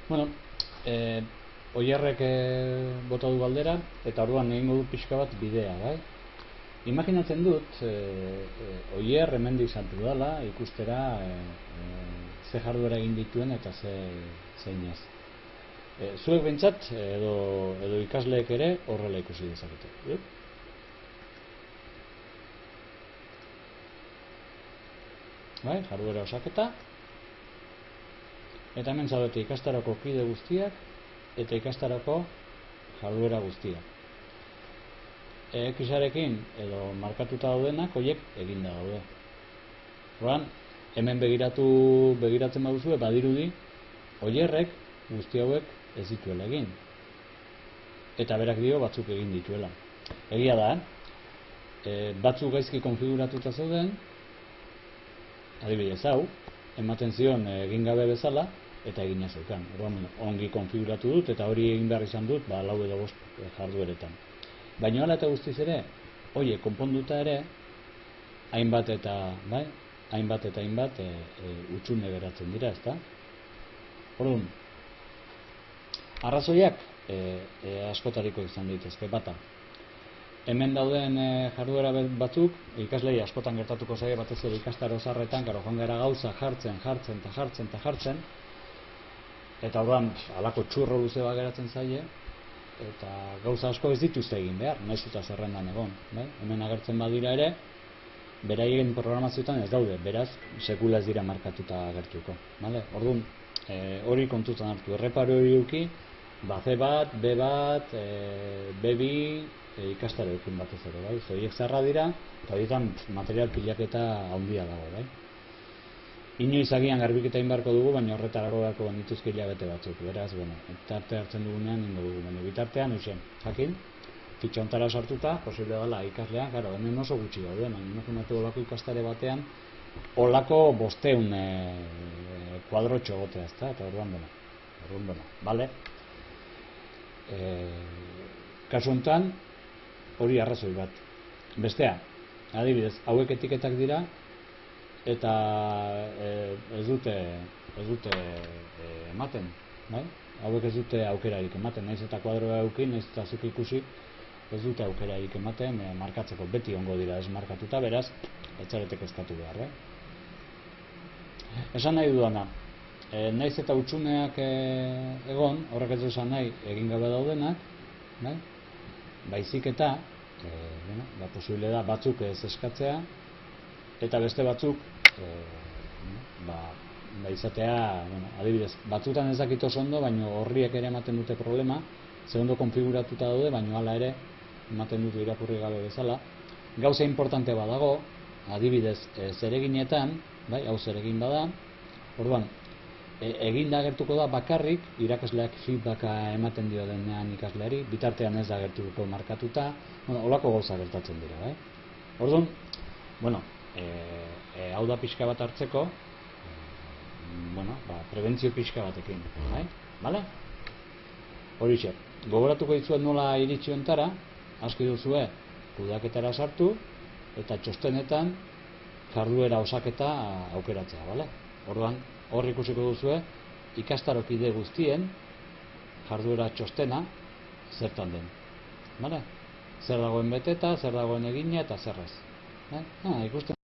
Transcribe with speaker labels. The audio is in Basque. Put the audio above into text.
Speaker 1: Bueno, Oierrek bota du galdera, eta orduan egingo du pixka bat bidea, bai? Imaginatzen dut, Oier hemendik sartu dela, ikustera ze jarduera egin dituen eta zein ez. Zuek behintzat, edo ikasleek ere horrela ikusi dezakete. Bai, jarduera osaketa, eta hemen zaudete ikastarako kide guztiak eta ikastarako jarduera guztiak. X-arekin edo markatuta daudenak horiek eginda daude. Horan, hemen begiratzen baduzue badirudi Oierrek guzti hauek ez dituela egin. Eta berak dio batzuk egin dituela. Egia da, batzuk gaizki konfiguratuta zeuden, adibidez hau, ematen zion egin gabe bezala, eta egina zeukan. Ongi konfiguratu dut eta hori egin behar izan dut, 4 edo 5 jardueretan. Baina hala eta guztiz ere, oie, konponduta ere, hainbat eta hainbat utxune geratzen dira, ezta? Orduan, arrazoiak askotariko izan daitezke, bata. Hemen dauden jarduera batzuk, ikaslei askotan gertatuko zaie batez ere ikastaro zaharretan, joan gara gauza jartzen, eta orduan, halako txurro luze bat geratzen zaie, eta gauza asko ez dituzte egin behar, nahiz eta zerrendan egon. Hemen agertzen badira ere, beraien programazioetan ez daude, beraz, sekula ez dira markatuta agertuko. Orduan, hori kontutan hartu, erreparo hori eduki, C bat, B bat, B2, ikastaroekin batez ere, horiek zarra dira, eta horietan material pilaketa handia dago. Inoiz agian garbiketa egin beharko dugu, baina horretarako beharko nituzke hilabete batzuk, beraz, tarte hartzen dugunean ingo dugu, baina bitartean, jakin, fitxa ontara sartuta, posible dela ikaslean, hemen oso gutxi daude, imaginatu olako ikastare batean, olako 500 kuadrotxo egotea, ezta, eta orduan bale? Kasu honetan, hori arrazoi bat. Bestea, adibidez, hauek etiketak dira, eta ez dute ematen, hauek ez dute aukerarik ematen, nahiz eta kuadroa eukin, nahiz eta zuk ikusi, ez dute aukerarik ematen markatzeko, beti ongo dira ez markatuta, beraz, etxaretek eskatu behar. Esan nahi dudana, nahiz eta utxuneak egon, horrek ez esan nahi egin gabe daudenak, baizik eta, posible da batzuk ez eskatzea, eta beste batzuk izatea, adibidez, batzutan ez dakit oso ondo, baina horriek ere ematen dute problema, ze ondo konfiguratuta daude, baina hala ere ematen dute irakurri gabe bezala. Gauza importante badago, adibidez, zereginetan, hau zeregin bada, orduan, eginda agertuko da bakarrik, irakasleak feedbacka ematen dio denean ikasleari, bitartean ez da agertuko markatuta, holako gauza gertatzen dira. Orduan, hau da pixka bat hartzeko, prebentzio pixka batekin, bale? Horixe, gogoratuko dizuet nola iritsi ontara, aski duzue kudeaketara sartu, eta txostenetan jarduera osaketa aukeratzea, bale? Orduan, hor ikusiko duzue, ikastarokide guztien jarduera txostena zertan den, bale? Zer dagoen beteta, zer dagoen egina eta zer ez. Ikusten